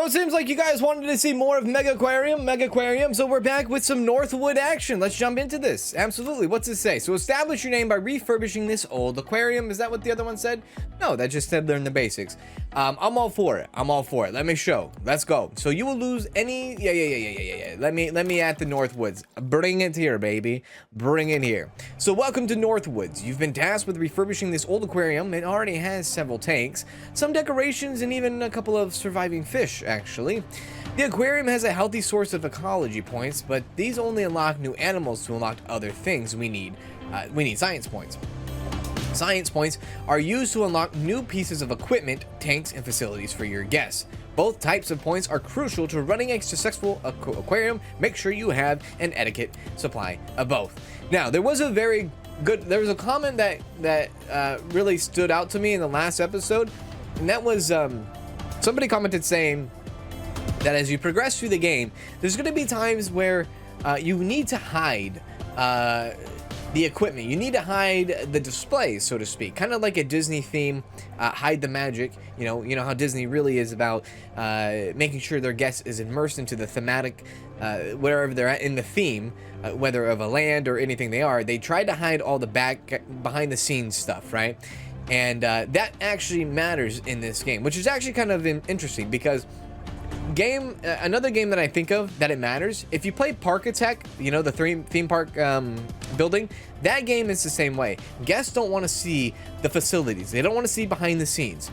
it seems like you guys wanted to see more of Megaquarium, so we're back with some Northwood action. Let's jump into this. Absolutely. What's it say? So establish your name by refurbishing this old aquarium. Is that what the other one said? No, that just said learn the basics. I'm all for it. Let me show. Let's go. So you will lose any... Yeah. Let me at the Northwoods. Bring it here, baby. Bring it here. So welcome to Northwoods. You've been tasked with refurbishing this old aquarium. It already has several tanks, some decorations, and even a couple of surviving fish, actually. The aquarium has a healthy source of ecology points, but these only unlock new animals. To unlock other things we need science points. Science points are used to unlock new pieces of equipment, tanks, and facilities for your guests. Both types of points are crucial to running a successful aquarium. Make sure you have an adequate supply of both. Now, there was a comment that really stood out to me in the last episode, and that was somebody commented saying that as you progress through the game, there's going to be times where you need to hide the equipment. You need to hide the displays, so to speak, kind of like a Disney theme, hide the magic. You know how Disney really is about making sure their guest is immersed into the thematic, wherever they're at in the theme, whether of a land or anything they are. They try to hide all the behind the scenes stuff, right? And that actually matters in this game, which is actually kind of interesting because another game that I think of that it matters. If you play Park Attack, the theme park building, that game is the same way. Guests don't want to see the facilities. They don't want to see behind the scenes.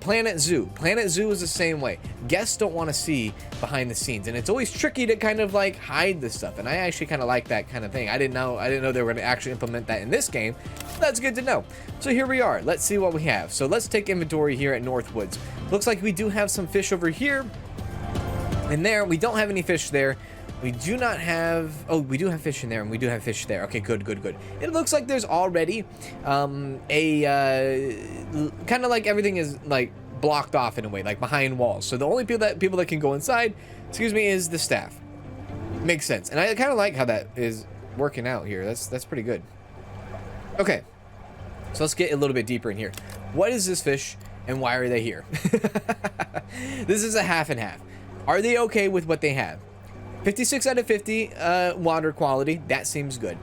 Planet Zoo is the same way. Guests don't want to see behind the scenes, and it's always tricky to kind of like hide this stuff. And I actually kind of like that kind of thing. I didn't know they were going to actually implement that in this game. That's good to know. So here we are. Let's see what we have. So let's take inventory here at Northwoods. Looks like we do have some fish over here. And there, we don't have any fish there. We do not have... Oh, we do have fish in there, and we do have fish there. Okay, good. It looks like there's already kind of like everything is like blocked off in a way, like behind walls. So the only people that can go inside, is the staff. Makes sense. And I kind of like how that is working out here. That's pretty good. Okay, so let's get a little bit deeper in here. What is this fish, and why are they here? This is a half and half. Are they okay with what they have? 56 out of 50 water quality. That seems good.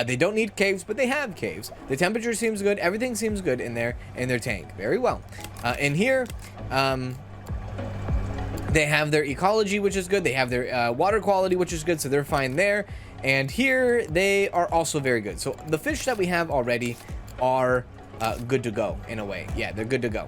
They don't need caves, but they have caves. The temperature seems good. Everything seems good in their tank. Very well. In here, they have their ecology, which is good. They have their water quality, which is good, so they're fine there. And here, they are also very good. So the fish that we have already are good to go in a way. Yeah, they're good to go.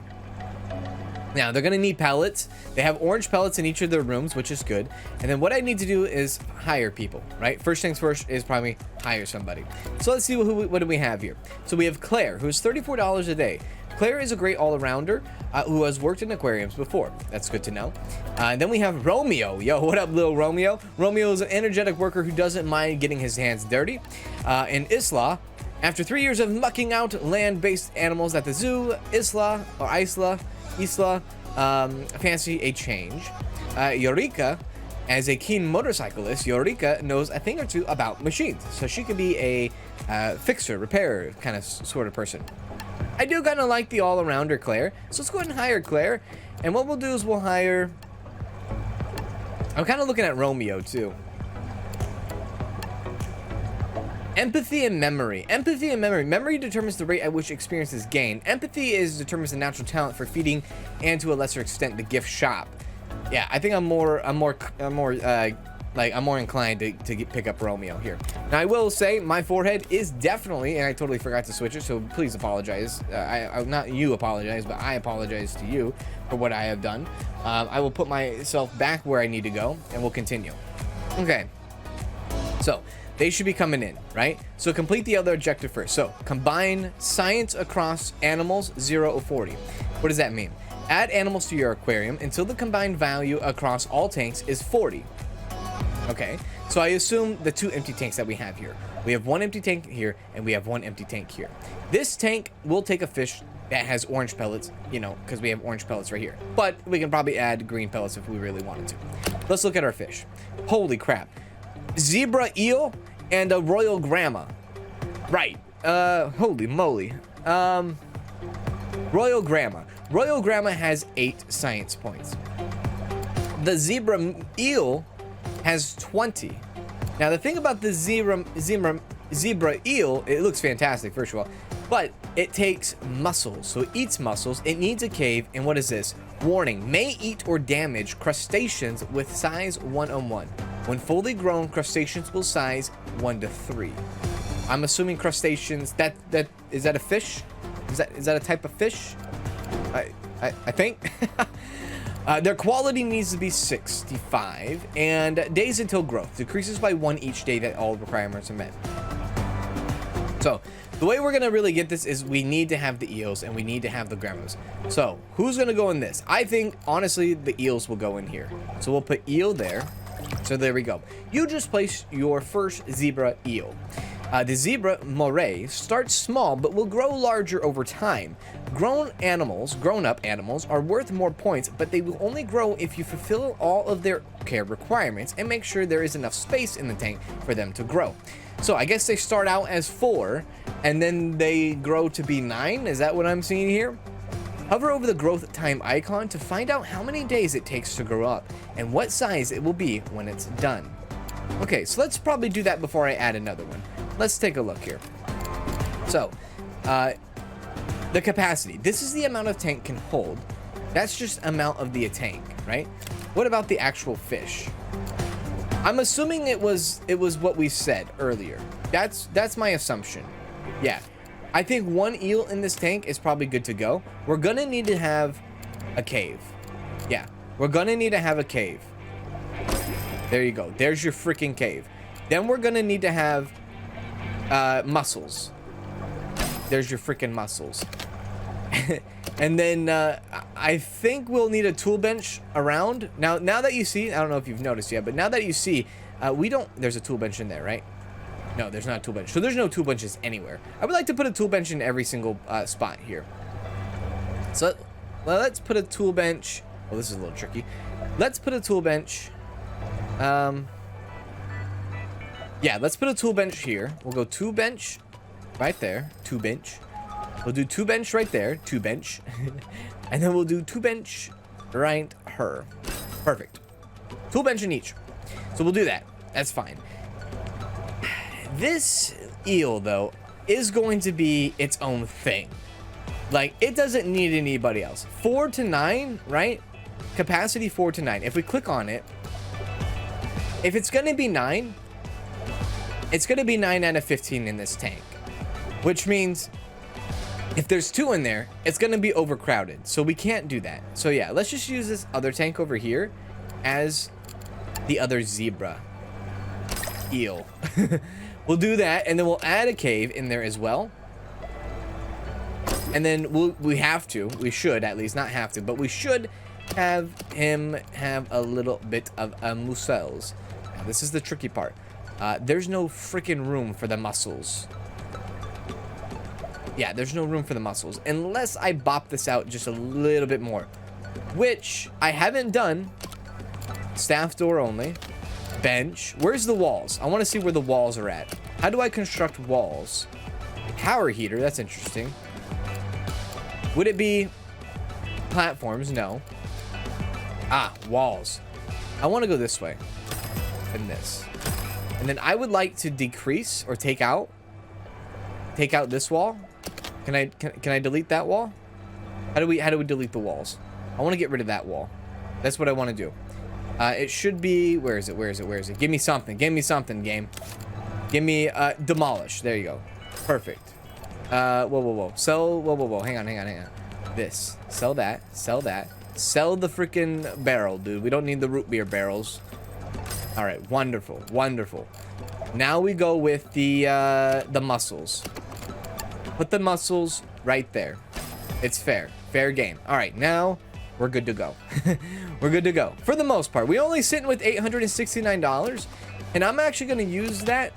Now, they're going to need pellets. They have orange pellets in each of their rooms, which is good. And then what I need to do is hire people, right? First things first is probably hire somebody. So let's see what do we have here. So we have Claire, who's $34 a day. Claire is a great all-arounder who has worked in aquariums before. That's good to know. And then we have Romeo. Yo, what up, little Romeo? Romeo is an energetic worker who doesn't mind getting his hands dirty. And Isla, after 3 years of mucking out land-based animals at the zoo, Isla fancy a change. Eureka, as a keen motorcyclist, Eureka knows a thing or two about machines, so she could be a fixer, repairer kind of sort of person. I do kind of like the all-arounder Claire, so let's go ahead and hire Claire. And what we'll do is we'll hire... I'm kind of looking at Romeo too. Empathy and memory. Memory determines the rate at which experience is gained. Empathy determines the natural talent for feeding, and to a lesser extent, the gift shop. Yeah, I think I'm more inclined to pick up Romeo here. Now, I will say my forehead is definitely, and I totally forgot to switch it, so please apologize. Not you apologize, but I apologize to you for what I have done. I will put myself back where I need to go, and we'll continue. Okay. So, they should be coming in, right? So complete the other objective first. So combine science across animals 0 of 40. What does that mean? Add animals to your aquarium until the combined value across all tanks is 40. Okay, so I assume the 2 empty tanks that we have here. We have 1 empty tank here, and we have 1 empty tank here. This tank will take a fish that has orange pellets, because we have orange pellets right here. But we can probably add green pellets if we really wanted to. Let's look at our fish. Holy crap. Zebra eel and a royal grandma. Right. Holy moly. Royal grandma. Royal grandma has 8 science points. The zebra eel has 20. Now the thing about the zebra eel, it looks fantastic first of all, but it takes mussels, so it eats mussels. It needs a cave, and what is this? Warning: may eat or damage crustaceans with size 1-on-1. When fully grown, crustaceans will size 1-3. I'm assuming crustaceans. That is that a fish? Is that a type of fish? I think. Their quality needs to be 65, and days until growth decreases by 1 each day that all requirements are met. So the way we're gonna really get this is we need to have the eels and we need to have the grandmas. So who's gonna go in this? I think honestly the eels will go in here. So we'll put eel there. So there we go. You just place your first zebra eel. The zebra moray starts small but will grow larger over time. Grown up animals are worth more points, but they will only grow if you fulfill all of their care requirements and make sure there is enough space in the tank for them to grow. So I guess they start out as 4 and then they grow to be 9. Is that what I'm seeing here? Hover over the growth time icon to find out how many days it takes to grow up and what size it will be when it's done. Okay, so let's probably do that before I add another one. Let's take a look here. So, the capacity. This is the amount of tank can hold. That's just amount of the tank, right? What about the actual fish? I'm assuming it was what we said earlier. That's my assumption. Yeah. I think 1 eel in this tank is probably good to go. We're gonna need to have a cave. Yeah, we're gonna need to have a cave. There you go. There's your freaking cave. Then we're gonna need to have mussels. There's your freaking mussels. And then I think we'll need a tool bench around. Now that you see, I don't know if you've noticed yet, but now that you see, there's a tool bench in there, right? No, there's not a tool bench. So there's no tool benches anywhere. I would like to put a tool bench in every single spot here. So let's put a tool bench. Well, this is a little tricky. Let's put a tool bench. Yeah, let's put a tool bench here. We'll go 2 bench right there. 2 bench. We'll do 2 bench right there. 2 bench. And then we'll do 2 bench right here. Perfect. Tool bench in each. So we'll do that. That's fine. This eel, though, is going to be its own thing. Like, it doesn't need anybody else. 4 to 9, right? Capacity 4 to 9. If we click on it, if it's going to be 9, it's going to be 9 out of 15 in this tank. Which means if there's 2 in there, it's going to be overcrowded. So we can't do that. So yeah, let's just use this other tank over here as the other zebra eel. We'll do that, and then we'll add a cave in there as well. And then we should at least, not have to, but we should have him have a little bit of mussels. Now, this is the tricky part. There's no freaking room for the mussels. Yeah, there's no room for the mussels unless I bop this out just a little bit more, which I haven't done. Staff door only. Bench. Where's the walls? I want to see where the walls are at. How do I construct walls? Power heater. That's interesting. Would it be platforms? No. Ah, walls. I want to go this way and this. And then I would like to decrease or take out this wall. Can I delete that wall? How do we delete the walls? I want to get rid of that wall. That's what I want to do. It should be, where is it? Give me something, game. Give me, demolish. There you go. Perfect. Whoa. Sell, whoa. Hang on. This. Sell that. Sell the freaking barrel, dude. We don't need the root beer barrels. All right, wonderful. Now we go with the mussels. Put the mussels right there. It's fair game. All right, now we're good to go. We're good to go. For the most part, we only sitting with $869, and I'm actually going to use that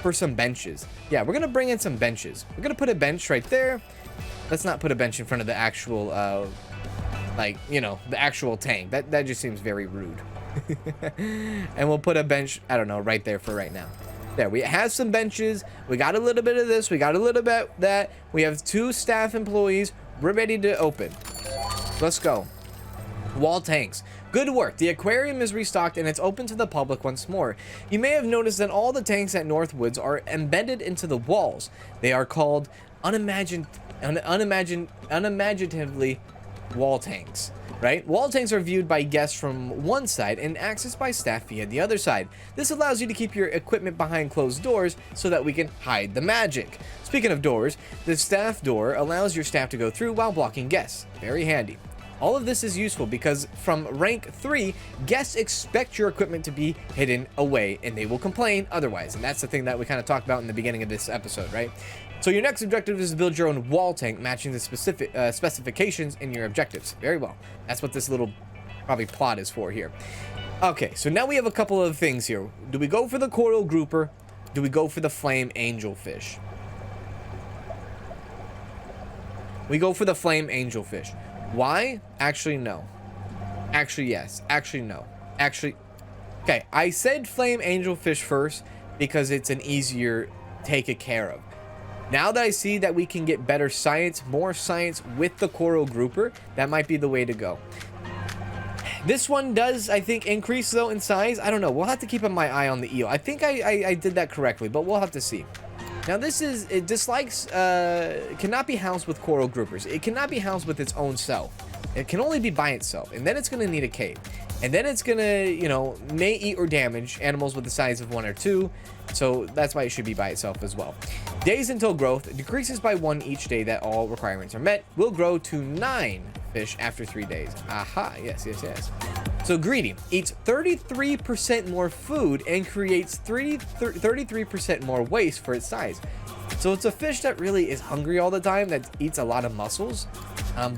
for some benches. Yeah, we're going to bring in some benches. We're going to put a bench right there. Let's not put a bench in front of the actual, the actual tank. That just seems very rude. And we'll put a bench, I don't know, right there for right now. There, we have some benches. We got a little bit of this. We got a little bit of that. We have 2 staff employees. We're ready to open. Let's go. Wall tanks. Good work. The aquarium is restocked and it's open to the public once more. You may have noticed that all the tanks at Northwoods are embedded into the walls. They are called unimaginatively wall tanks, right? Wall tanks are viewed by guests from one side and accessed by staff via the other side. This allows you to keep your equipment behind closed doors so that we can hide the magic. Speaking of doors, the staff door allows your staff to go through while blocking guests. Very handy. All of this is useful because from rank 3, guests expect your equipment to be hidden away and they will complain otherwise. And that's the thing that we kind of talked about in the beginning of this episode, right? So your next objective is to build your own wall tank matching the specific specifications in your objectives. Very well. That's what this little probably plot is for here. Okay, so now we have a couple of things here. Do we go for the coral grouper? Do we go for the flame angelfish? We go for the flame angelfish. Why? Actually, no. Actually, yes. Actually, no. Actually, okay. I said flame angelfish first because it's an easier take care of. Now that I see that we can get better science, more science with the coral grouper, that might be the way to go. This one does, I think, increase though in size. I don't know. We'll have to keep my eye on the eel. I think I did that correctly, but we'll have to see. Now it dislikes, cannot be housed with coral groupers. It cannot be housed with its own self. It can only be by itself, and then it's going to need a cave. And then it's going to, you know, may eat or damage animals with the size of 1 or 2. So that's why it should be by itself as well. Days until growth decreases by 1 each day that all requirements are met. Will grow to 9 fish after 3 days. Aha, yes. So greedy eats 33% more food and creates 33% more waste for its size. So it's a fish that really is hungry all the time, that eats a lot of mussels,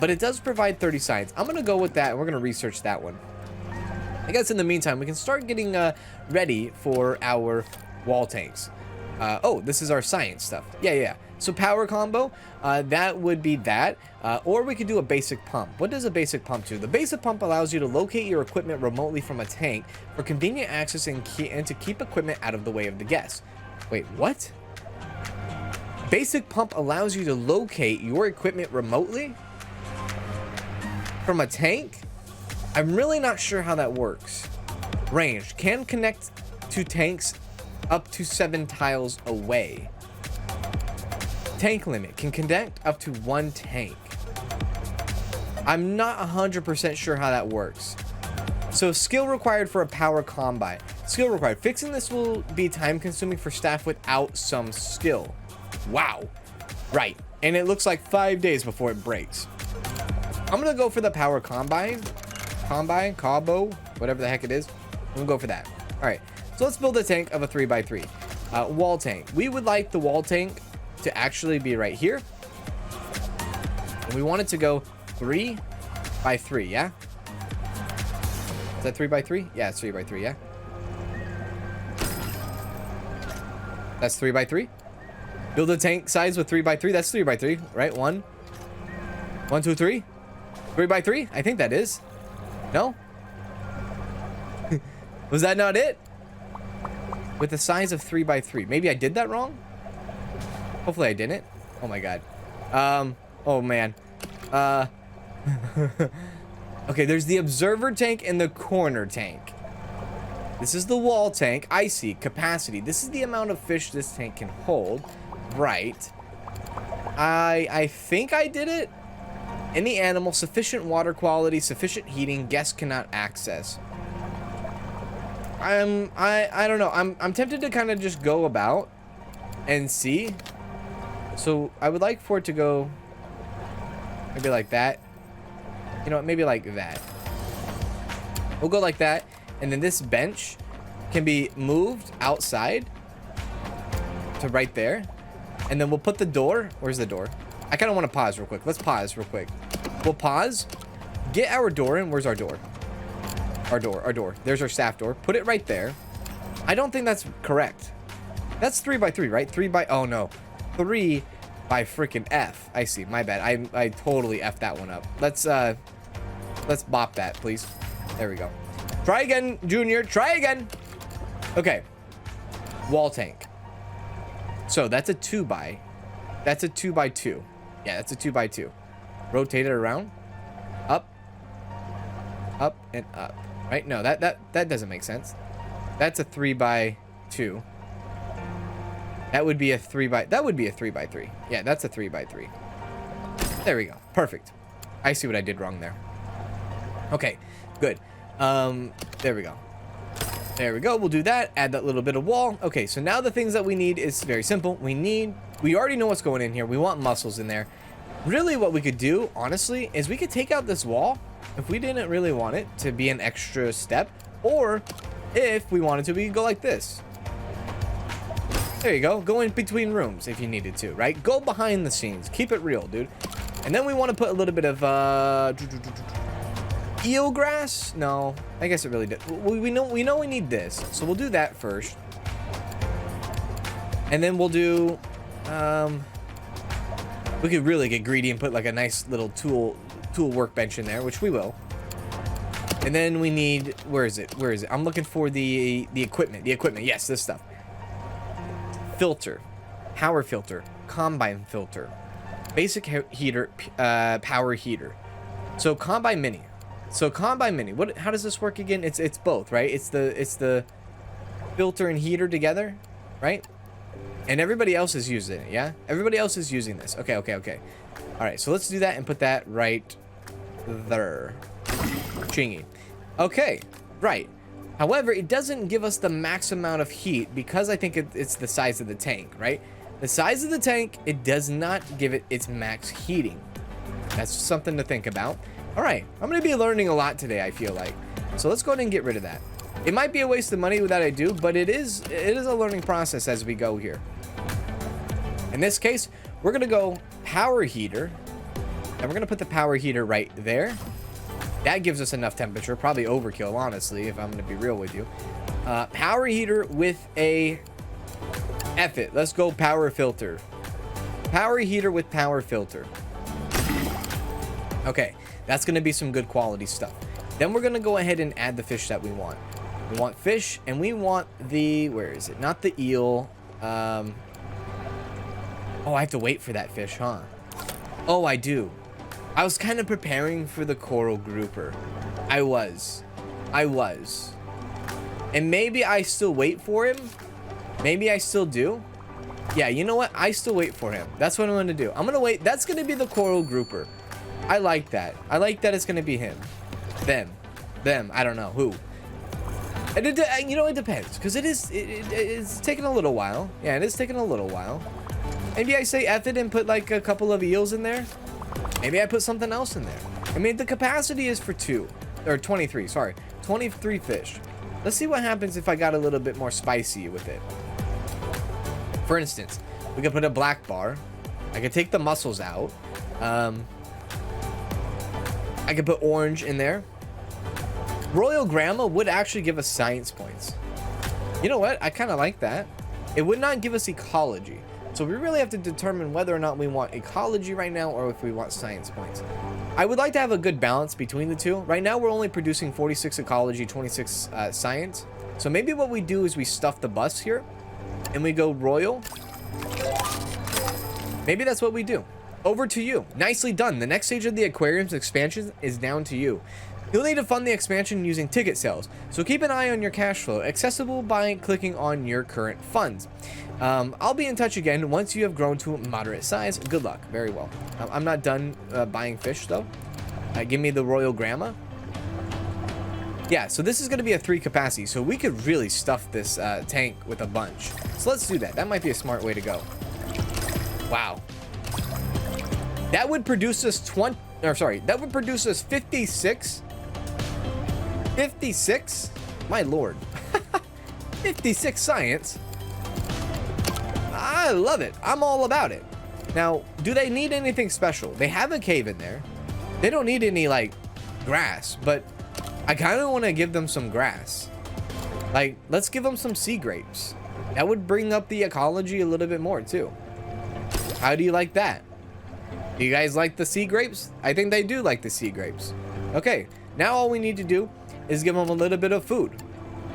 but it does provide 30 science. I'm gonna go with that and we're gonna research that one. I guess in the meantime we can start getting ready for our wall tanks. Oh, this is our science stuff. Yeah. So power combo, that would be that. Or we could do a basic pump. What does a basic pump do? The basic pump allows you to locate your equipment remotely from a tank for convenient access and to keep equipment out of the way of the guests. Wait, what? Basic pump allows you to locate your equipment remotely from a tank? I'm really not sure how that works. Range can connect to tanks up to 7 tiles away. Tank limit can connect up to 1 tank. I'm not 100% sure how that works. So skill required for a power combine. Skill required. Fixing this will be time consuming for staff without some skill. Wow. Right. And it looks like 5 days before it breaks. I'm going to go for the power combine, combo, whatever the heck it is. I'm going to go for that. All right. So let's build a tank of a 3x3. Wall tank. We would like the wall tank to actually be right here. And we want it to go 3x3, yeah? Is that 3x3? Yeah, it's 3x3, yeah? That's 3x3. Build a tank size with 3x3. That's 3x3, right? 1, 2, 3. 3x3? I think that is. No? Was that not it? With the size of 3x3. Maybe I did that wrong? Hopefully I didn't. Oh my god. Oh man. Okay, there's the observer tank and the corner tank. This is the wall tank. I see. Capacity. This is the amount of fish this tank can hold. Right. I think I did it. Any animal, sufficient water quality, sufficient heating, guests cannot access. I don't know. I'm tempted to kind of just go about and see. So I would like for it to go maybe like that. You know what? Maybe like that. We'll go like that. And then this bench can be moved outside to right there. And then we'll put the door. Where's the door? I kind of want to pause real quick. Let's pause real quick. We'll pause. Get our door in. Where's our door? Our door. There's our staff door. Put it right there. I don't think that's correct. That's 3x3, right? Oh no. 3 by freaking F. I see. My bad. I totally F'd that one up. Let's bop that, please. There we go. Try again, Junior. Try again. Okay. Wall tank. So that's a 2x. That's a 2x2. Yeah, that's a 2x2. Rotate it around. Up. Up and up, right? No, that doesn't make sense. That's a 3x2. That would be a 3x3. Yeah, that's a 3x3. There we go. Perfect. I see what I did wrong there. Okay, good. There we go. There we go. We'll do that. Add that little bit of wall. Okay, so now the things that we need is very simple. We already know what's going in here. We want mussels in there. Really what we could do, honestly, is we could take out this wall if we didn't really want it to be an extra step, or if we wanted to, we could go like this. There you go. Go in between rooms if you needed to, right? Go behind the scenes. Keep it real, dude. And then we want to put a little bit of eel grass. No, I guess it really did. We know we need this, so we'll do that first. And then we'll do we could really get greedy and put like a nice little tool workbench in there, which we will. And then we need, where is it? I'm looking for the equipment. Yes, this stuff. Filter, power filter, combine filter, basic heater, power heater. So combine mini. What? How does this work again? It's both, right? It's the filter and heater together, right? And everybody else is using it, yeah? Everybody else is using this. Okay. All right, so let's do that and put that right there. Chingy. Okay, right. However, it doesn't give us the max amount of heat because I think it's the size of the tank, right? The size of the tank, it does not give it its max heating. That's something to think about. All right, I'm going to be learning a lot today, I feel like. So let's go ahead and get rid of that. It might be a waste of money that I do, but it is a learning process as we go here. In this case, we're going to go power heater, and we're going to put the power heater right there. That gives us enough temperature, probably overkill, honestly, if I'm going to be real with you. Power heater with a... F it. Let's go power filter. Power heater with power filter. Okay, that's going to be some good quality stuff. Then we're going to go ahead and add the fish that we want. We want fish, and we want the... Where is it? Not the eel. Oh, I have to wait for that fish, huh? Oh, I do. I was kind of preparing for the coral grouper. I was. And maybe I still wait for him. Maybe I still do. Yeah, you know what? I still wait for him. That's what I'm going to do. I'm going to wait. That's going to be the coral grouper. I like that. I like that it's going to be him. Them. I don't know. Who? And you know, it depends. Because it's taking a little while. Yeah, it is taking a little while. Maybe I say F it and put like a couple of eels in there. Maybe I put something else in there. I mean, the capacity is for 23, sorry. 23 fish. Let's see what happens if I got a little bit more spicy with it. For instance, we could put a black bar. I could take the mussels out. I could put orange in there. Royal Grandma would actually give us science points. You know what? I kind of like that. It would not give us ecology. So we really have to determine whether or not we want ecology right now or if we want science points. I would like to have a good balance between the two. Right now, we're only producing 46 ecology, 26 science. So maybe what we do is we stuff the bus here and we go royal. Maybe that's what we do. Over to you. Nicely done. The next stage of the aquarium's expansion is down to you. You'll need to fund the expansion using ticket sales, so keep an eye on your cash flow, accessible by clicking on your current funds. I'll be in touch again once you have grown to a moderate size. Good luck. Very well. I'm not done buying fish, though. Give me the Royal Grandma. Yeah, so this is going to be a 3 capacity, so we could really stuff this tank with a bunch. So let's do that. That might be a smart way to go. Wow. That would produce us that would produce us 56. 56? My lord. 56 science. I love it. I'm all about it. Now, do they need anything special? They have a cave in there. They don't need any, like, grass, but I kind of want to give them some grass. Like, let's give them some sea grapes. That would bring up the ecology a little bit more, too. How do you like that? Do you guys like the sea grapes? I think they do like the sea grapes. Okay, now all we need to do is give them a little bit of food.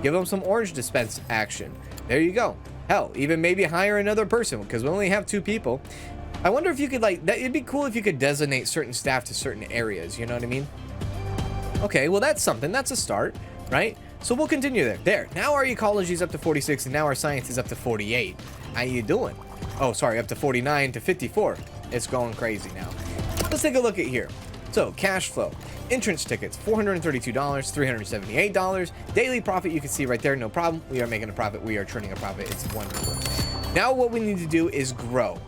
Give them some orange dispense action. There you go. Hell, even maybe hire another person because we only have 2 people. I wonder if you could, like, it'd be cool if you could designate certain staff to certain areas. You know what I mean? Okay, well, that's something. That's a start, right? So we'll continue there. There. Now our ecology is up to 46, and now our science is up to 48. How you doing? Oh, sorry, up to 49 to 54. It's going crazy now. Let's take a look at here. So, cash flow. Entrance tickets, $432, $378. Daily profit, you can see right there, no problem. We are making a profit. We are turning a profit. It's wonderful. Now what we need to do is grow.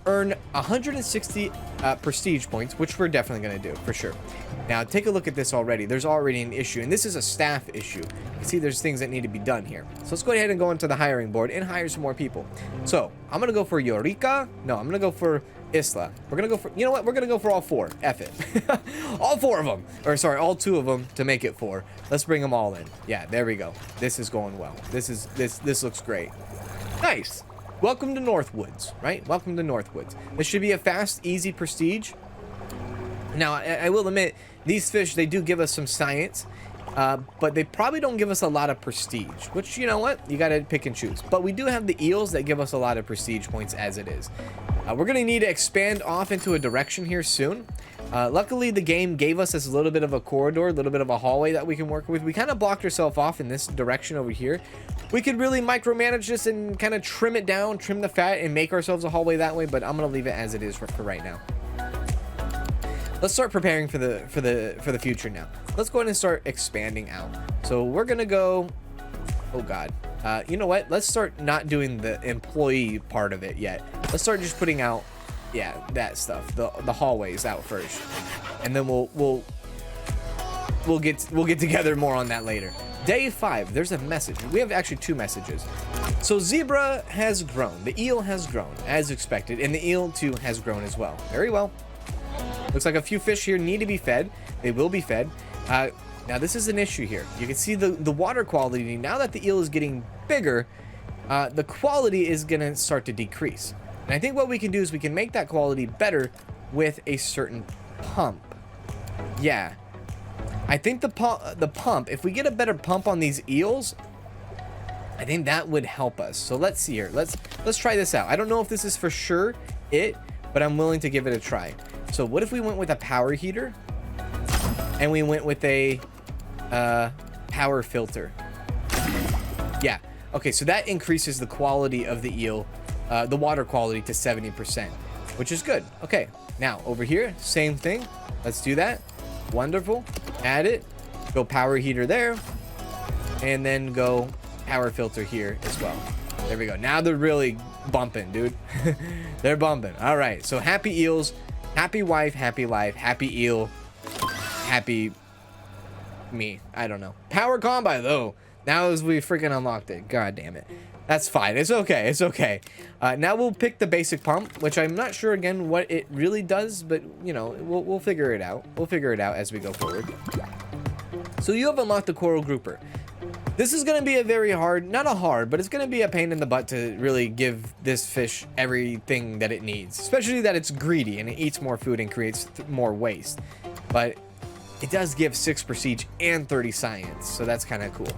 Earn 160 prestige points, which we're definitely going to do, for sure. Now, take a look at this already. There's already an issue, and this is a staff issue. You can see there's things that need to be done here. So let's go ahead and go into the hiring board and hire some more people. So, I'm going to go for Eureka. No, I'm going to go for Isla. We're going to go for, you know what? We're going to go for all four. F it. All four of them. Or, sorry, all two of them to make it four. Let's bring them all in. Yeah, there we go. This is going well. This looks great. Nice. Welcome to Northwoods, right? Welcome to Northwoods. This should be a fast, easy prestige. Now, I will admit, these fish, they do give us some science, but they probably don't give us a lot of prestige, which, you know what? You got to pick and choose. But we do have the eels that give us a lot of prestige points as it is. We're going to need to expand off into a direction here soon. Luckily, the game gave us this little bit of a corridor, a little bit of a hallway that we can work with. We kind of blocked ourselves off in this direction over here. We could really micromanage this and kind of trim it down, trim the fat, and make ourselves a hallway that way, but I'm going to leave it as it is for right now. Let's start preparing for the future now. Let's go ahead and start expanding out. So we're going to go... Oh, God. You know what? Let's start not doing the employee part of it yet. Let's start just putting out, yeah, that stuff, the hallways out first, and then we'll get together more on that later. Day 5. There's a message. We have actually 2 messages. So zebra has grown. The eel has grown as expected, and the eel too has grown as well. Very well. Looks like a few fish here need to be fed. They will be fed. Now this is an issue here. You can see the water quality. Now that the eel is getting bigger, the quality is going to start to decrease. And I think what we can do is we can make that quality better with a certain pump. Yeah. I think the pump, if we get a better pump on these eels, I think that would help us. So let's see here. Let's try this out. I don't know if this is for sure but I'm willing to give it a try. So what if we went with a power heater and we went with a power filter? Yeah. Okay, so that increases the quality of the eel, the water quality to 70%, which is good. Okay, now over here, same thing. Let's do that. Wonderful. Add it. Go power heater there. And then go power filter here as well. There we go. Now they're really bumping, dude. They're bumping. All right, so happy eels, happy wife, happy life, happy eel, happy me. I don't know. Power combi, though. Now as we freaking unlocked it. God damn it. That's fine. It's okay. It's okay. Now we'll pick the basic pump, which I'm not sure, again, what it really does, but, you know, we'll figure it out. We'll figure it out as we go forward. So you have unlocked the coral grouper. This is going to be a very hard, not a hard, but it's going to be a pain in the butt to really give this fish everything that it needs, especially that it's greedy and it eats more food and creates more waste. But it does give 6 prestige and 30 science, so that's kind of cool.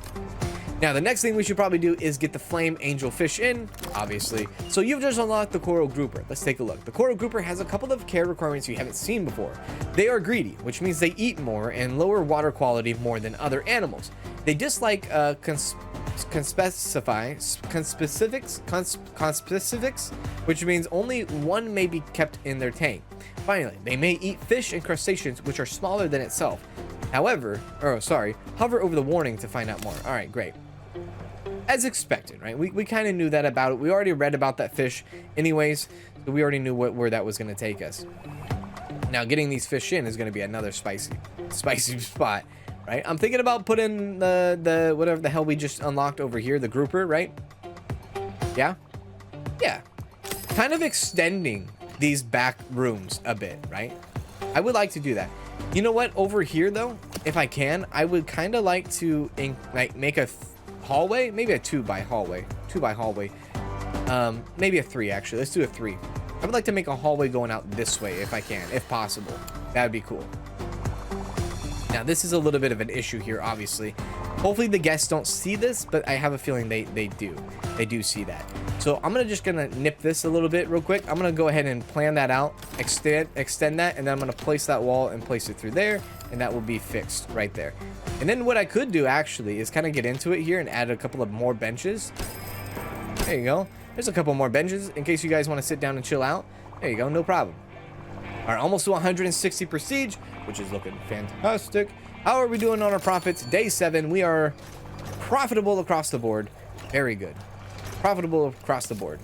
Now, the next thing we should probably do is get the flame angel fish in, obviously. So you've just unlocked the coral grouper. Let's take a look. The coral grouper has a couple of care requirements you haven't seen before. They are greedy, which means they eat more and lower water quality more than other animals. They dislike conspecifics, which means only one may be kept in their tank. Finally, they may eat fish and crustaceans, which are smaller than itself. However, hover over the warning to find out more. All right, great. As expected, right? We kind of knew that about it. We already read about that fish anyways, so we already knew where that was going to take us. Now, getting these fish in is going to be another spicy spot, right? I'm thinking about putting the whatever the hell we just unlocked over here, the grouper, right? Yeah? Yeah. Kind of extending these back rooms a bit, right? I would like to do that. You know what? Over here, though, if I can, I would kind of like to make a hallway, maybe a 2 by hallway, maybe a 3 actually. Let's do a 3. I would like to make a hallway going out this way if I can, if possible. That would be cool. Now, this is a little bit of an issue here, obviously. Hopefully the guests don't see this, but I have a feeling they do. They do see that. So I'm just gonna nip this a little bit real quick. I'm gonna go ahead and plan that out, extend that, and then I'm gonna place that wall and place it through there, and that will be fixed right there. And then what I could do actually is kind of get into it here and add a couple of more benches. There you go. There's a couple more benches in case you guys want to sit down and chill out. There you go, no problem. All right, almost to 160 prestige, which is looking fantastic. How are we doing on our profits? Day 7, we are profitable across the board. Very good. Profitable across the board.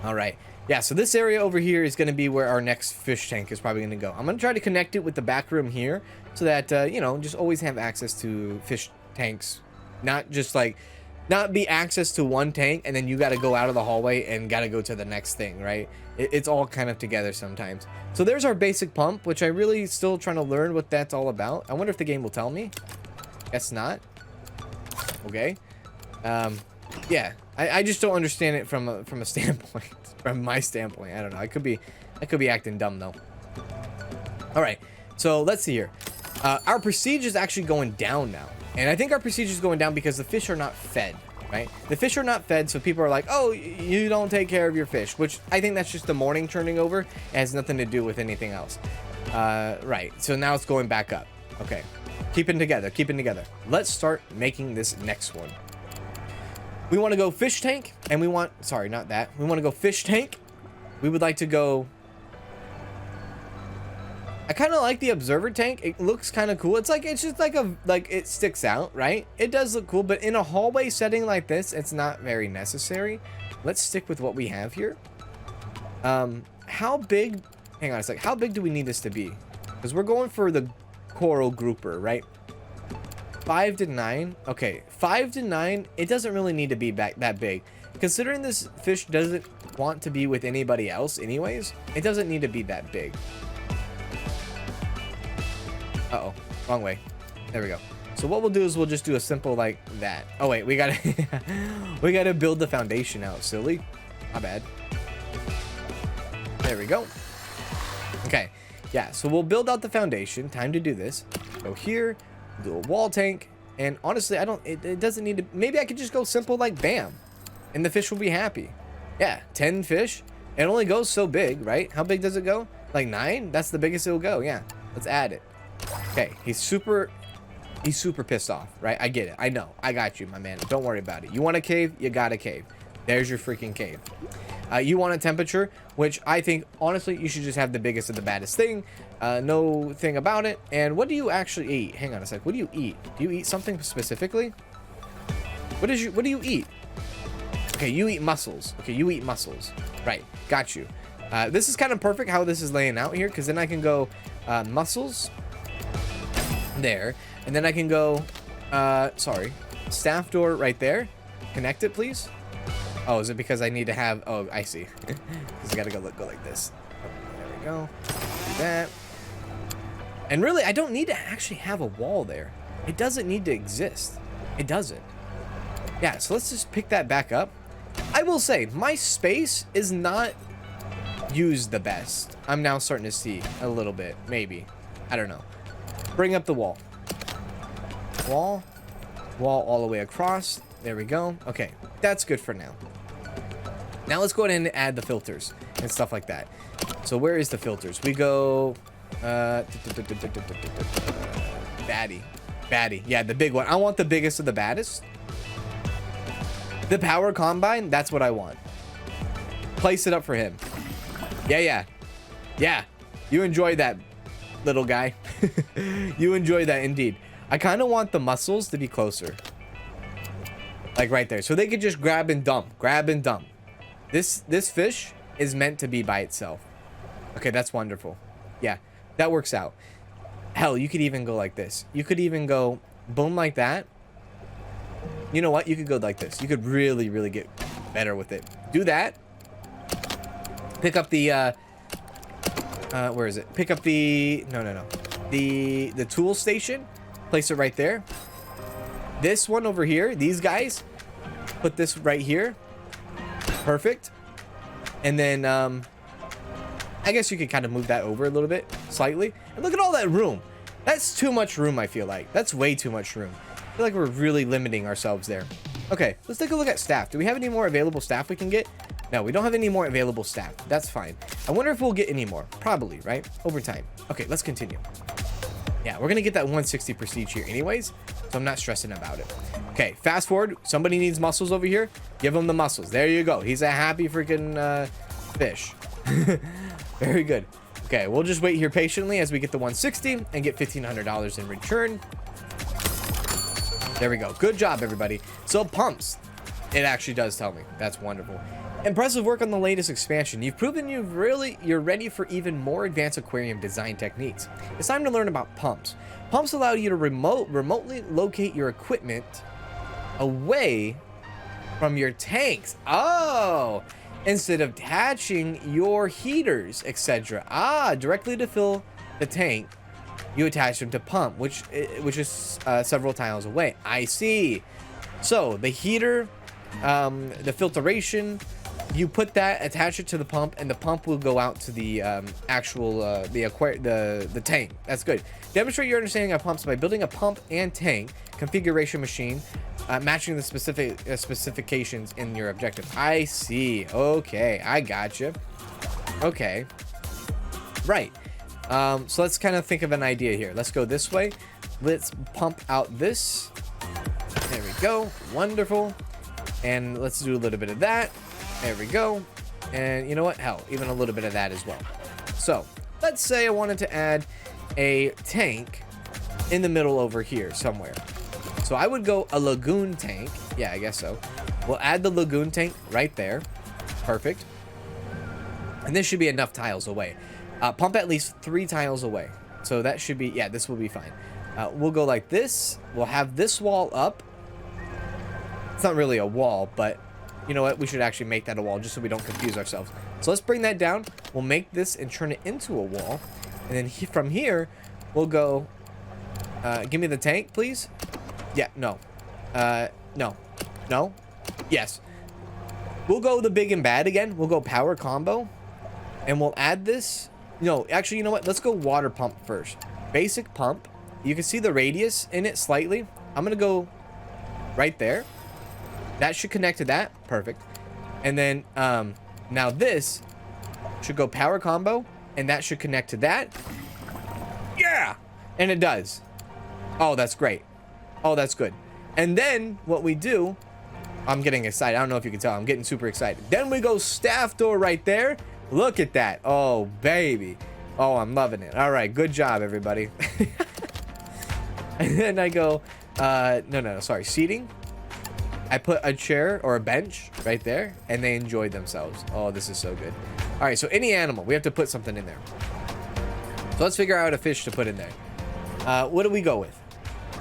All right. Yeah, so this area over here is going to be where our next fish tank is probably going to go. I'm going to try to connect it with the back room here so that, you know, just always have access to fish tanks. Not just like, not be access to one tank and then you got to go out of the hallway and got to go to the next thing, right? It's all kind of together sometimes. So there's our basic pump, which I really still trying to learn what that's all about. I wonder if the game will tell me. Guess not. Okay. Yeah, I just don't understand it from a standpoint, from my standpoint. I don't know. I could be acting dumb though. All right, so let's see here. Our prestige is actually going down now, and I think our prestige is going down because the fish are not fed, right? The fish are not fed, so people are like, oh, you don't take care of your fish, which I think that's just the morning turning over. It has nothing to do with anything else. Right, so now it's going back up. Okay, keeping together. Let's start making this next one. We want to go fish tank, and we want, sorry, not that. We want to go fish tank. We would like to go, I kind of like the observer tank. It looks kind of cool. It's just like it sticks out, right? It does look cool, but in a hallway setting like this, it's not very necessary. Let's stick with what we have here. How big, hang on a sec. How big do we need this to be? Because we're going for the coral grouper, right? 5 to 9. Okay, 5 to 9. It doesn't really need to be that big. Considering this fish doesn't want to be with anybody else anyways, it doesn't need to be that big. Uh-oh, wrong way. There we go. So what we'll do is we'll just do a simple like that. Oh wait, we gotta build the foundation out, silly. My bad. There we go. Okay, yeah, so we'll build out the foundation. Time to do this. Go here. Do a wall tank, and honestly it doesn't need to, maybe I could just go simple like bam and the fish will be happy. Yeah, 10 fish. It only goes so big, right? How big does it go? Like 9? That's the biggest it'll go. Yeah, let's add it. Okay, he's super pissed off, right? I get it. I know, I got you, my man. Don't worry about it. You want a cave, you got a cave. There's your freaking cave. You want a temperature, which I think, honestly, you should just have the biggest and the baddest thing. No thing about it. And what do you actually eat? Hang on a sec. What do you eat? Do you eat something specifically? What do you eat? Okay, you eat mussels. Okay, you eat mussels. Right, got you. This is kind of perfect how this is laying out here, because then I can go mussels there. And then I can go, sorry, staff door right there. Connect it, please. Oh, is it because I need to have... Oh, I see. Because I gotta go like this. There we go. Do that. And really, I don't need to actually have a wall there. It doesn't need to exist. It doesn't. Yeah, so let's just pick that back up. I will say, my space is not used the best. I'm now starting to see a little bit. Maybe. I don't know. Bring up the wall. Wall. Wall all the way across. There we go. Okay, that's good for now. Now let's go ahead and add the filters and stuff like that. So where is the filters? We go baddie. Yeah, the big one. I want the biggest of the baddest. The power combine, that's what I want. Place it up for him. Yeah. You enjoy that, little guy. You enjoy that indeed. I kind of want the mussels to be closer. Like right there. So they could just grab and dump. This fish is meant to be by itself. Okay, that's wonderful. Yeah, that works out. Hell, you could even go like this. You could even go boom like that. You know what? You could go like this. You could really, really get better with it. Do that. Pick up the, where is it? Pick up the, no. The tool station. Place it right there. This one over here, these guys, put this right here. Perfect. And then, I guess you could kind of move that over a little bit, slightly. And look at all that room. That's too much room, I feel like. That's way too much room. I feel like we're really limiting ourselves there. Okay, let's take a look at staff. Do we have any more available staff we can get? No, we don't have any more available staff. That's fine. I wonder if we'll get any more. Probably, right? Over time. Okay, let's continue. Yeah, we're gonna get that 160 prestige here anyways, so I'm not stressing about it. Okay, fast forward. Somebody needs muscles over here. Give him the muscles. There you go. He's a happy freaking fish. Very good. Okay, we'll just wait here patiently as we get the 160 and get $1,500 in return. There we go. Good job, everybody. So pumps. It actually does tell me. That's wonderful. Impressive work on the latest expansion. You've proven you're ready for even more advanced aquarium design techniques. It's time to learn about pumps. Pumps allow you to remotely locate your equipment away from your tanks. Oh, instead of attaching your heaters, etc. Directly to fill the tank, you attach them to pump, which is several tiles away. I see. So the heater, the filtration, you put that, attach it to the pump, and the pump will go out to the actual the tank. That's good. Demonstrate your understanding of pumps by building a pump and tank configuration machine, matching the specific specifications in your objective. I see. Okay, I gotcha. Okay, right. So let's kind of think of an idea here. Let's go this way. Let's pump out this. There we go. Wonderful. And let's do a little bit of that. There we go. And you know what? Hell, even a little bit of that as well. So let's say I wanted to add a tank in the middle over here somewhere. So I would go a lagoon tank. Yeah, I guess so. We'll add the lagoon tank right there. Perfect. And this should be enough tiles away. Pump at least 3 tiles away. So that should be, yeah, this will be fine. We'll go like this. We'll have this wall up. It's not really a wall, but you know what? We should actually make that a wall just so we don't confuse ourselves. So let's bring that down. We'll make this and turn it into a wall. And then from here, we'll go, give me the tank, please. Yeah, no. No. Yes. We'll go the big and bad again. We'll go power combo. And we'll add this. No, actually, you know what? Let's go water pump first. Basic pump. You can see the radius in it slightly. I'm going to go right there. That should connect to that. Perfect. And then now this should go power combo. And that should connect to that. Yeah! And it does. Oh, that's great. Oh, that's good. And then what we do... I'm getting excited. I don't know if you can tell. I'm getting super excited. Then we go staff door right there. Look at that. Oh, baby. Oh, I'm loving it. All right. Good job, everybody. And then I go... No. Sorry. Seating. I put a chair or a bench right there. And they enjoyed themselves. Oh, this is so good. All right. So any animal. We have to put something in there. So let's figure out a fish to put in there. What do we go with?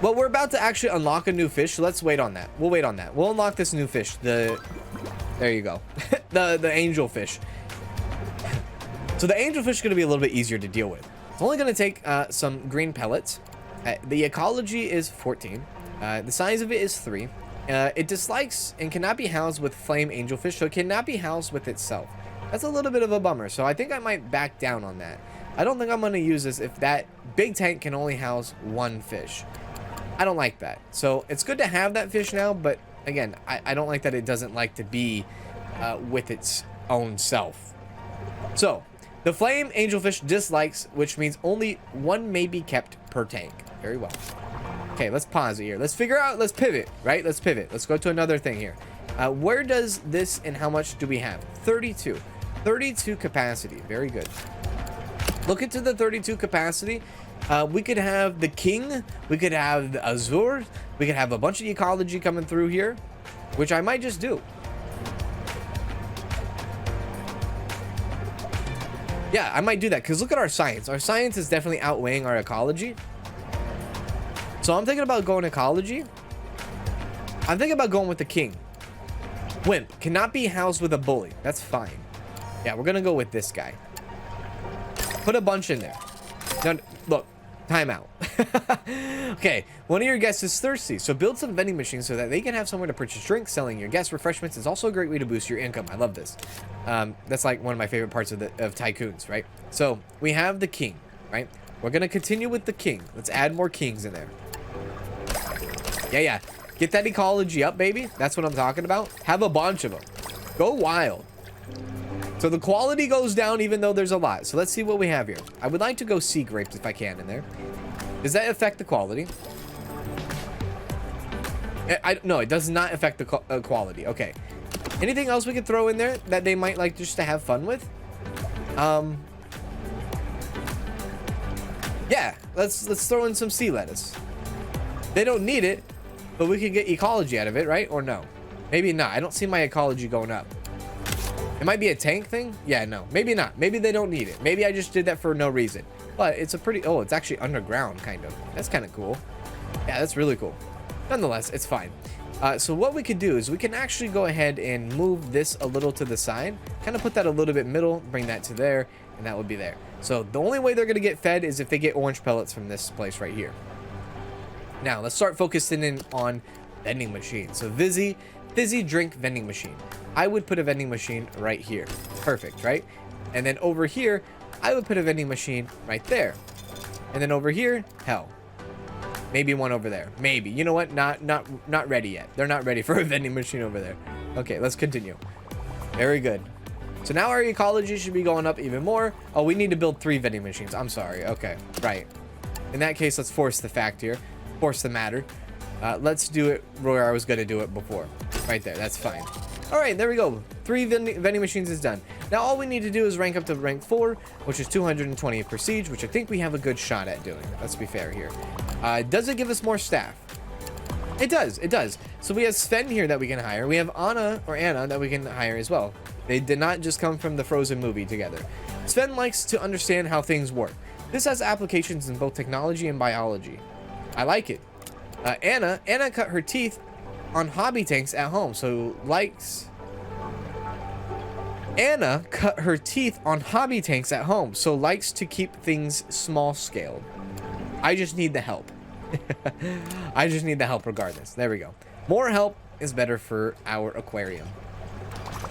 Well, we're about to actually unlock a new fish, so let's wait on that. We'll wait on that. We'll unlock this new fish. There you go. the angel fish. So the angel fish is going to be a little bit easier to deal with. It's only going to take some green pellets. The ecology is 14. The size of it is 3. It dislikes and cannot be housed with flame angelfish, so it cannot be housed with itself. That's a little bit of a bummer, so I think I might back down on that. I don't think I'm going to use this if that big tank can only house 1 fish. I don't like that. So it's good to have that fish now, but again, I don't like that it doesn't like to be with its own self. So the flame angelfish dislikes, which means only 1 may be kept per tank. Very well. Okay, let's pause it here. Let's figure out, let's pivot, right? Let's pivot. Let's go to another thing here. Where does this and how much do we have? 32. 32 capacity. Very good. Look into the 32 capacity. We could have the king, we could have the azure, we could have a bunch of ecology coming through here, which I might just do. Yeah, I might do that because look at our science. Our science is definitely outweighing our ecology. So I'm thinking about going ecology. I'm thinking about going with the king. Wimp cannot be housed with a bully. That's fine. Yeah, we're gonna go with this guy. Put a bunch in there. Now, look, time out. Okay, one of your guests is thirsty, so build some vending machines so that they can have somewhere to purchase drinks. Selling your guest refreshments is also a great way to boost your income. I love this. That's like one of my favorite parts of tycoons, right? So we have the king, right? We're gonna continue with the king. Let's add more kings in there. Yeah. Get that ecology up, baby. That's what I'm talking about. Have a bunch of them. Go wild. So the quality goes down even though there's a lot. So let's see what we have here. I would like to go sea grapes if I can in there. Does that affect the quality? No, it does not affect the quality. Okay. Anything else we could throw in there that they might like just to have fun with? Yeah, let's throw in some sea lettuce. They don't need it, but we can get ecology out of it, right? Or no? Maybe not. I don't see my ecology going up. It might be a tank thing. Yeah, no, maybe not. Maybe they don't need it. Maybe I just did that for no reason. But it's a pretty, oh, it's actually underground kind of. That's kind of cool. Yeah, that's really cool. Nonetheless, it's fine. So what we could do is we can actually go ahead and move this a little to the side, kind of put that a little bit middle, bring that to there, and that would be there. So the only way they're going to get fed is if they get orange pellets from this place right here. Now let's start focusing in on vending machine. So fizzy drink vending machine. I would put a vending machine right here. Perfect, right? And then over here, I would put a vending machine right there. And then over here, hell. Maybe one over there. Maybe. You know what? Not ready yet. They're not ready for a vending machine over there. Okay, let's continue. Very good. So now our ecology should be going up even more. Oh, we need to build 3 vending machines. I'm sorry. Okay, right. In that case, let's force the fact here. Force the matter. Let's do it where I was going to do it before. Right there. That's fine. All right, there we go. 3 vending machines is done. Now all we need to do is rank up to rank 4, which is 220 prestige, which I think we have a good shot at doing. Let's be fair here. Does it give us more staff? It does. It does. So we have Sven here that we can hire. We have Anna that we can hire as well. They did not just come from the Frozen movie together. Sven likes to understand how things work. This has applications in both technology and biology. I like it. Anna cut her teeth on hobby tanks at home, so likes... Anna cut her teeth on hobby tanks at home, so likes to keep things small scaled. I just need the help. I just need the help regardless. There we go. More help is better for our aquarium.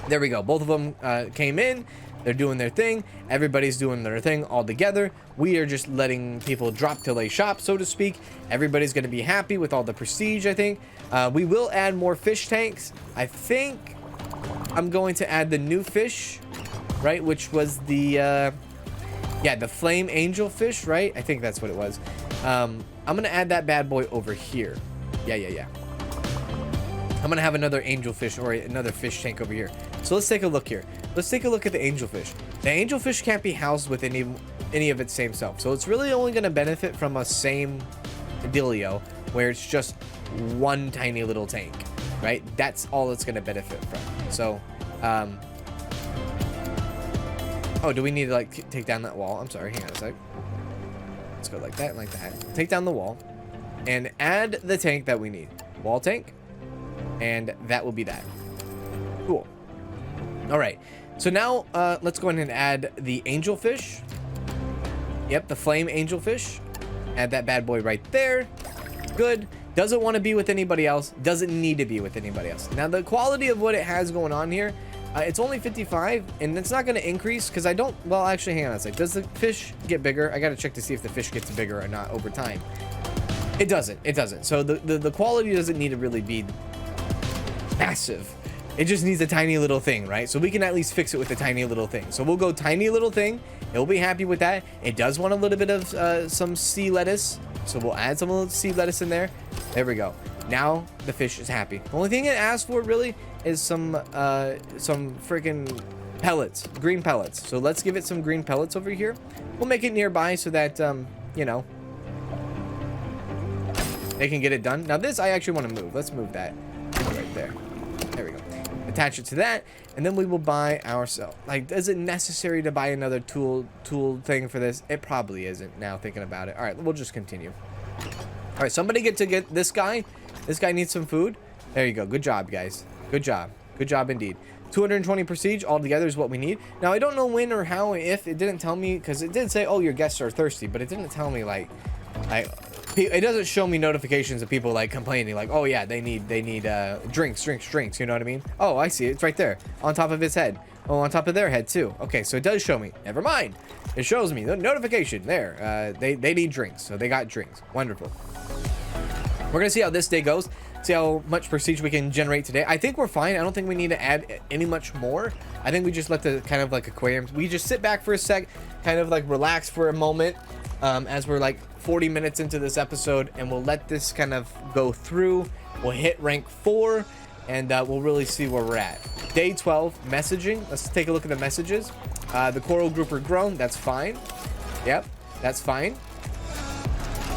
There we go. Both of them came in. They're doing their thing. Everybody's doing their thing all together. We are just letting people drop till they shop, so to speak. Everybody's going to be happy with all the prestige, I think. We will add more fish tanks. I think I'm going to add the new fish, right? Which was the, yeah, the flame angel fish, right? I think that's what it was. I'm going to add that bad boy over here. Yeah. I'm going to have another angel fish or another fish tank over here. So let's take a look here. Let's take a look at the angelfish. The angelfish can't be housed with any of its same self. So it's really only going to benefit from a same dealio where it's just one tiny little tank, right? That's all it's going to benefit from. So, oh, do we need to like take down that wall? I'm sorry, hang on a sec. Let's go like that and like that. Take down the wall and add the tank that we need. Wall tank. And that will be that. Cool. All right. So now let's go ahead and add the angelfish. Yep, the flame angelfish. Add that bad boy right there. Good. Doesn't want to be with anybody else. Doesn't need to be with anybody else. Now, the quality of what it has going on here, it's only 55, and it's not going to increase because I don't... Well, actually, hang on a sec. Does the fish get bigger? I got to check to see if the fish gets bigger or not over time. It doesn't. It doesn't. So the quality doesn't need to really be massive. It just needs a tiny little thing, right? So we can at least fix it with a tiny little thing. So we'll go tiny little thing. It'll be happy with that. It does want a little bit of some sea lettuce. So we'll add some little sea lettuce in there. There we go. Now the fish is happy. The only thing it asks for really is some freaking pellets, green pellets. So let's give it some green pellets over here. We'll make it nearby so that, you know, they can get it done. Now this I actually want to move. Let's move that right there. There we go. Attach it to that, and then we will buy ourselves. Like, is it necessary to buy another tool thing for this? It probably isn't now thinking about it. All right, we'll just continue. All right, somebody get this guy. This guy needs some food. There you go. Good job, guys. Good job. Good job indeed. 220 prestige altogether is what we need. Now, I don't know when or how, if it didn't tell me, because it did say, oh, your guests are thirsty, but it didn't tell me, like, it doesn't show me notifications of people like complaining, like, oh yeah, they need drinks, you know what I mean? Oh, I see it. It's right there on top of his head. Oh, on top of their head too. Okay, so it does show me. Never mind. It shows me the notification there. They need drinks, so they got drinks. Wonderful. We're gonna see how this day goes. See how much prestige we can generate today. I think we're fine. I don't think we need to add any much more. I think we just let the kind of like aquariums, we just sit back for a sec, kind of like relax for a moment, as we're like 40 minutes into this episode, and we'll let this kind of go through. We'll hit rank 4, and we'll really see where we're at. Day 12, messaging. Let's take a look at the messages. The coral grouper grown. That's fine. Yep, that's fine.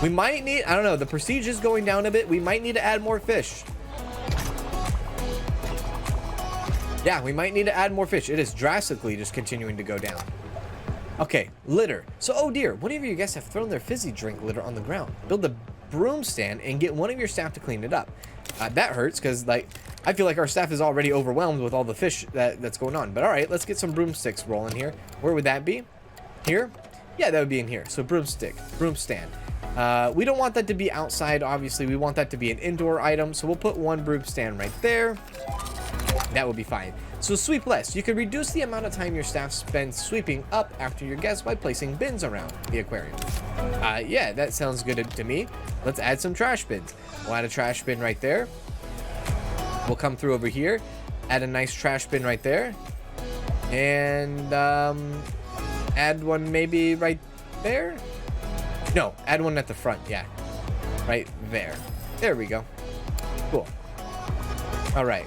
We might need, I don't know, the prestige is going down a bit. We might need to add more fish. Yeah, we might need to add more fish. It is drastically just continuing to go down. Okay, litter. So, oh dear, one of your guests have thrown their fizzy drink litter on the ground. Build a broom stand and get one of your staff to clean it up. That hurts because, like, I feel like our staff is already overwhelmed with all the fish that's going on. But all right, let's get some broomsticks rolling here. Where would that be? Here? Yeah, that would be in here. So broomstick, broom stand. We don't want that to be outside, obviously. We want that to be an indoor item. So we'll put one broom stand right there. That would be fine. So sweep less. You can reduce the amount of time your staff spends sweeping up after your guests by placing bins around the aquarium. Yeah, that sounds good to me. Let's add some trash bins. We'll add a trash bin right there. We'll come through over here, add a nice trash bin right there, and add one maybe right there. No, add one at the front. Yeah, right there. There we go. Cool. All right.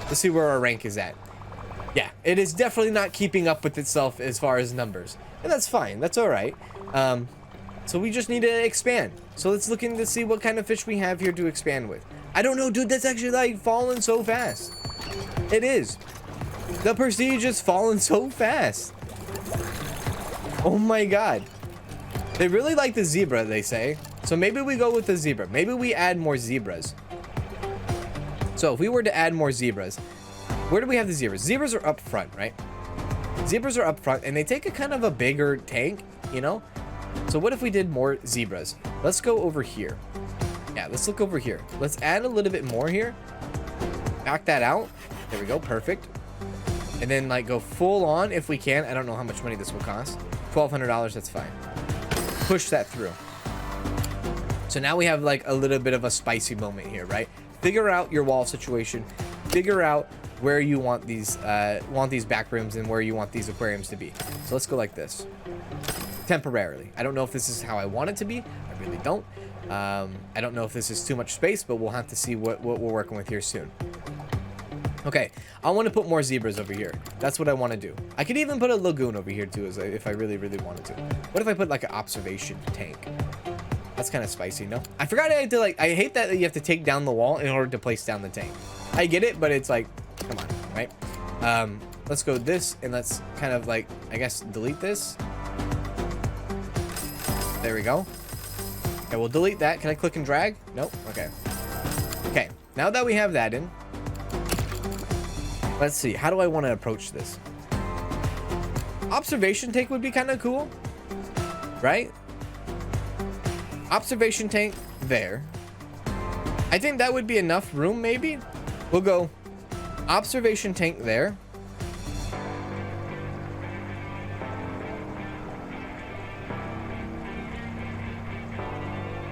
Let's see where our rank is at. Yeah, it is definitely not keeping up with itself as far as numbers, and that's fine. That's all right. So we just need to expand. So let's look in to see what kind of fish we have here to expand with. I don't know, dude. That's actually like falling so fast. It is. The prestige is falling so fast. Oh my god. They really like the zebra, they say. So maybe we go with the zebra. Maybe we add more zebras. So if we were to add more zebras, where do we have the zebras? Zebras are up front, right? Zebras are up front, and they take a kind of a bigger tank, you know? So what if we did more zebras? Let's go over here. Yeah, let's look over here. Let's add a little bit more here. Back that out. There we go. Perfect. And then like go full on if we can. I don't know how much money this will cost. $1,200. That's fine. Push that through. So now we have like a little bit of a spicy moment here, right? Figure out your wall situation. Figure out where you want these back rooms and where you want these aquariums to be. So let's go like this. Temporarily. I don't know if this is how I want it to be. I really don't. I don't know if this is too much space, but we'll have to see what we're working with here soon. Okay, I want to put more zebras over here. That's what I want to do. I could even put a lagoon over here too, if I really, really wanted to. What if I put like an observation tank? That's kind of spicy, no? I forgot I had to like, I hate that you have to take down the wall in order to place down the tank. I get it, but it's like, come on, right? Let's go this, and let's kind of like, I guess, delete this. There we go. Okay, we'll delete that. Can I click and drag? Nope. Okay. Okay, now that we have that in, let's see. How do I want to approach this? Observation tank would be kind of cool, right? Observation tank there. I think that would be enough room, maybe. We'll go observation tank there.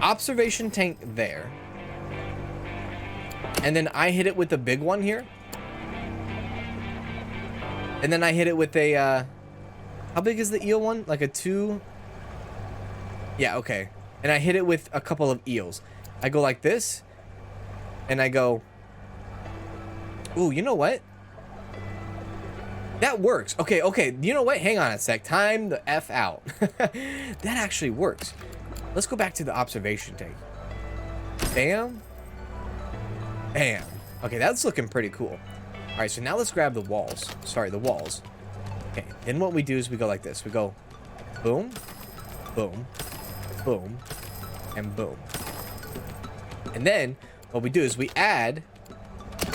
Observation tank there. And then I hit it with the big one here. And then I hit it with a, how big is the eel one? Like a 2? Yeah, okay. And I hit it with a couple of eels. I go like this. And I go, ooh, you know what? That works. Okay, okay. You know what? Hang on a sec. Time the F out. That actually works. Let's go back to the observation tank. Bam. Bam. Okay, that's looking pretty cool. All right, so now let's grab the walls. Sorry, the walls. Okay, then what we do is we go like this. We go boom, boom, boom, and boom. And then what we do is we add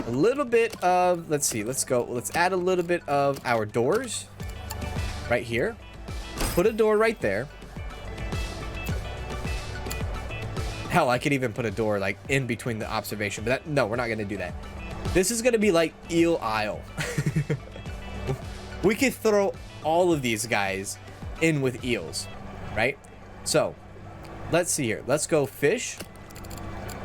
a little bit of, let's see, let's add a little bit of our doors right here. Put a door right there. Hell, I could even put a door like in between the observation, but no, we're not going to do that. This is going to be like eel aisle. We could throw all of these guys in with eels, right? So let's see here. Let's go fish.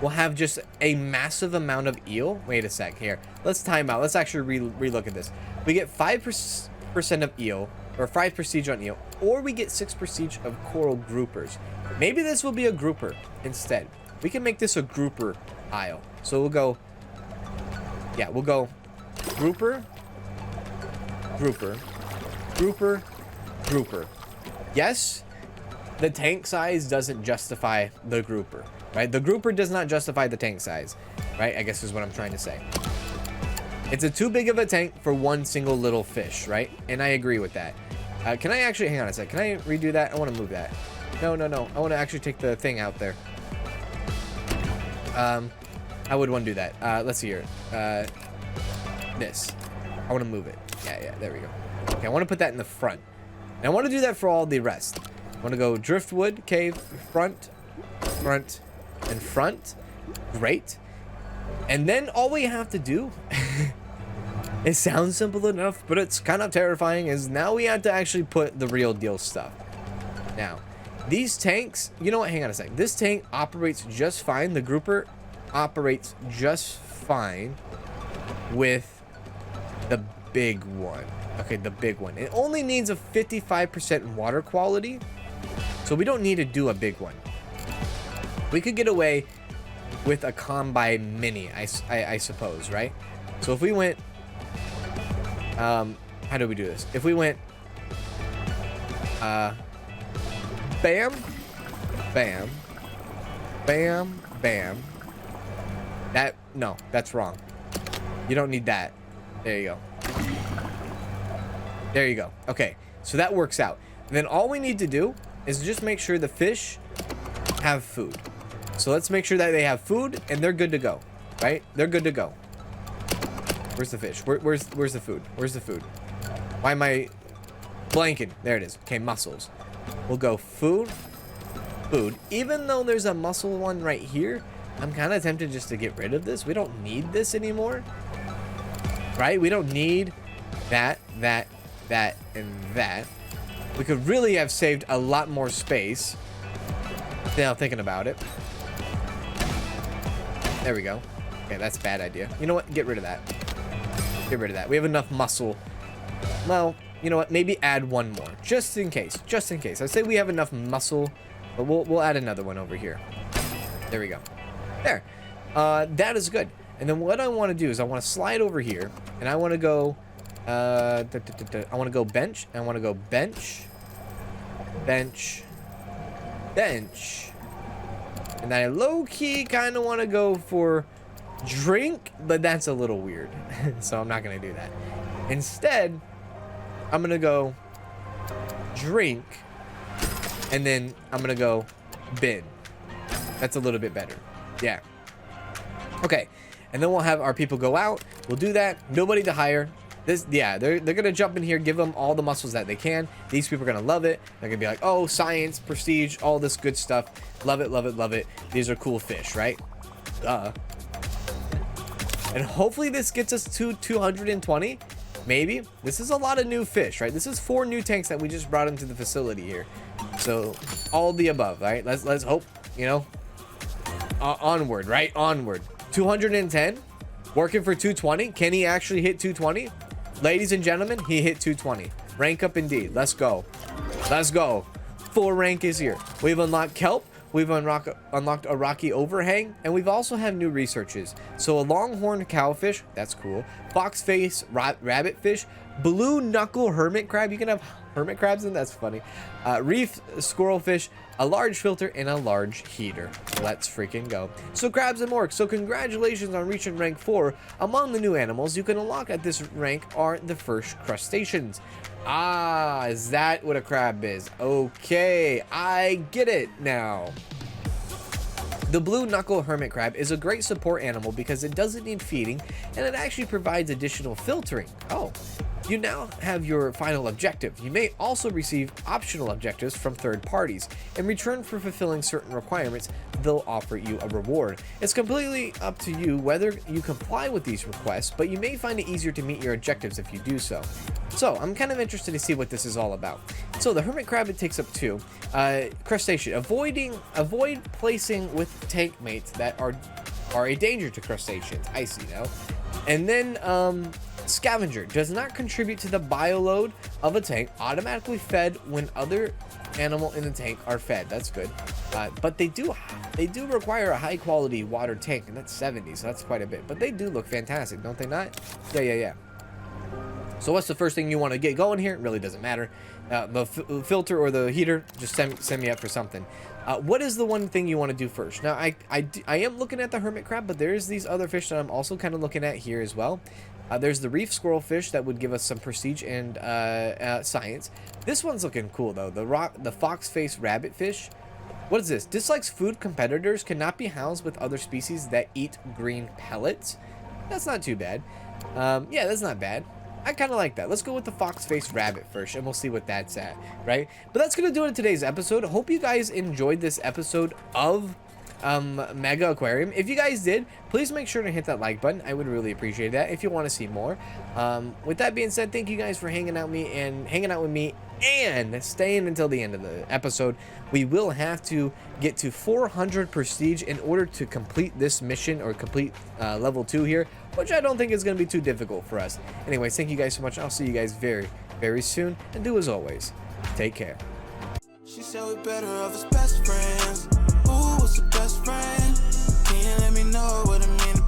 we'll have just a massive amount of eel. Wait a sec here. Let's time out. Let's actually relook at this. We get 5% of eel, or 5 prestige on eel, or we get 6 prestige of coral groupers. Maybe this will be a grouper instead. We can make this a grouper isle. So we'll go, yeah, we'll go grouper, grouper, grouper, grouper. Yes, the tank size doesn't justify the grouper, right? The grouper does not justify the tank size, right? I guess is what I'm trying to say. It's a too big of a tank for one single little fish, right? And I agree with that. Can I actually, hang on a sec. Can I redo that? I want to move that. No. I want to actually take the thing out there. I would want to do that. Let's see here. This. I want to move it. Yeah, there we go. Okay, I want to put that in the front. And I want to do that for all the rest. I want to go driftwood, cave, front, and front. Great. And then all we have to do, it sounds simple enough, but it's kind of terrifying, is now we have to actually put the real deal stuff. Now, these tanks, you know what? Hang on a sec. This tank operates just fine. The grouper operates just fine with the big one. Okay, the big one. It only needs a 55% water quality, so we don't need to do a big one. We could get away with a combine mini, I suppose, right? So if we went, how do we do this? If we went, bam, bam, bam, bam. That, no, that's wrong. You don't need that. There you go. There you go. Okay, so that works out. And then all we need to do is just make sure the fish have food. So let's make sure that they have food and they're good to go, right? They're good to go. Where's the fish? Where's the food? Where's the food? Why am I blanking? There it is. Okay, mussels. We'll go food, food. Even though there's a mussel one right here, I'm kind of tempted just to get rid of this. We don't need this anymore, right? We don't need that, and that. We could really have saved a lot more space. Now thinking about it. There we go. Okay, that's a bad idea. You know what? Get rid of that. Get rid of that. We have enough mussel. Well, you know what? Maybe add one more, just in case. Just in case. I say we have enough mussel, but we'll add another one over here. There we go. There. That is good. And then what I want to do is I want to slide over here, and I want to go. I want to go bench. I want to go bench, bench, bench. And I low-key kind of want to go for drink, but that's a little weird. So I'm not going to do that. Instead, I'm going to go drink, and then I'm going to go bin. That's a little bit better. Yeah. Okay. And then we'll have our people go out. We'll do that. Nobody to hire. This, yeah, they're gonna jump in here, give them all the mussels that they can. These people are gonna love it. They're gonna be like, oh, science, prestige, all this good stuff. Love it, love it, love it. These are cool fish, right? And hopefully this gets us to 220. Maybe. This is a lot of new fish, right? This is 4 new tanks that we just brought into the facility here. So all the above, right? Let's hope, you know, onward, right? Onward. 210. Working for 220. Can he actually hit 220? Ladies and gentlemen, he hit 220. Rank up indeed. Let's go. Let's go. Full rank is here. We've unlocked kelp. We've unlocked a rocky overhang. And we've also had new researches. So a longhorn cowfish. That's cool. Foxface rabbitfish. Blue knuckle hermit crab. You can have hermit crabs in. That's funny. Reef squirrelfish. A large filter and a large heater. Let's freaking go. So crabs and morks. So congratulations on reaching rank 4. Among the new animals you can unlock at this rank are the first crustaceans. Ah, is that what a crab is? Okay, I get it now. The blue knuckle hermit crab is a great support animal because it doesn't need feeding and it actually provides additional filtering. Oh, You now have your final objective. You may also receive optional objectives from third parties. In return for fulfilling certain requirements, they'll offer you a reward. It's completely up to you whether you comply with these requests, but you may find it easier to meet your objectives if you do so. So I'm kind of interested to see what this is all about. So the hermit crab, it takes up 2. Crustacean. Avoid placing with tank mates that are a danger to crustaceans. I see now. And then scavenger does not contribute to the bioload of a tank, automatically fed when other animal in the tank are fed. That's good. But they do require a high quality water tank, and that's 70, so that's quite a bit. But they do look fantastic, don't they not? Yeah. So what's the first thing you want to get going here? It really doesn't matter. The filter or the heater, just send me up for something. What is the one thing you want to do first? Now, I am looking at the hermit crab, but there's these other fish that I'm also kind of looking at here as well. There's the reef squirrel fish that would give us some prestige and science. This one's looking cool, though. The fox-faced rabbit fish. What is this? Dislikes food competitors, cannot be housed with other species that eat green pellets. That's not too bad. Yeah, that's not bad. I kind of like that. Let's go with the fox-faced rabbit first, and we'll see what that's at, right? But that's going to do it in today's episode. Hope you guys enjoyed this episode of Megaquarium. If you guys did, please make sure to hit that like button. I would really appreciate that if you want to see more. With that being said, thank you guys for hanging out with me and staying until the end of the episode. We will have to get to 400 prestige in order to complete this mission, or complete level 2 here, which I don't think is going to be too difficult for us. Anyways, thank you guys so much. I'll see you guys very, very soon, and do as always, take care. She said we better off as best friends. Who was the best friend? Can you let me know what it means?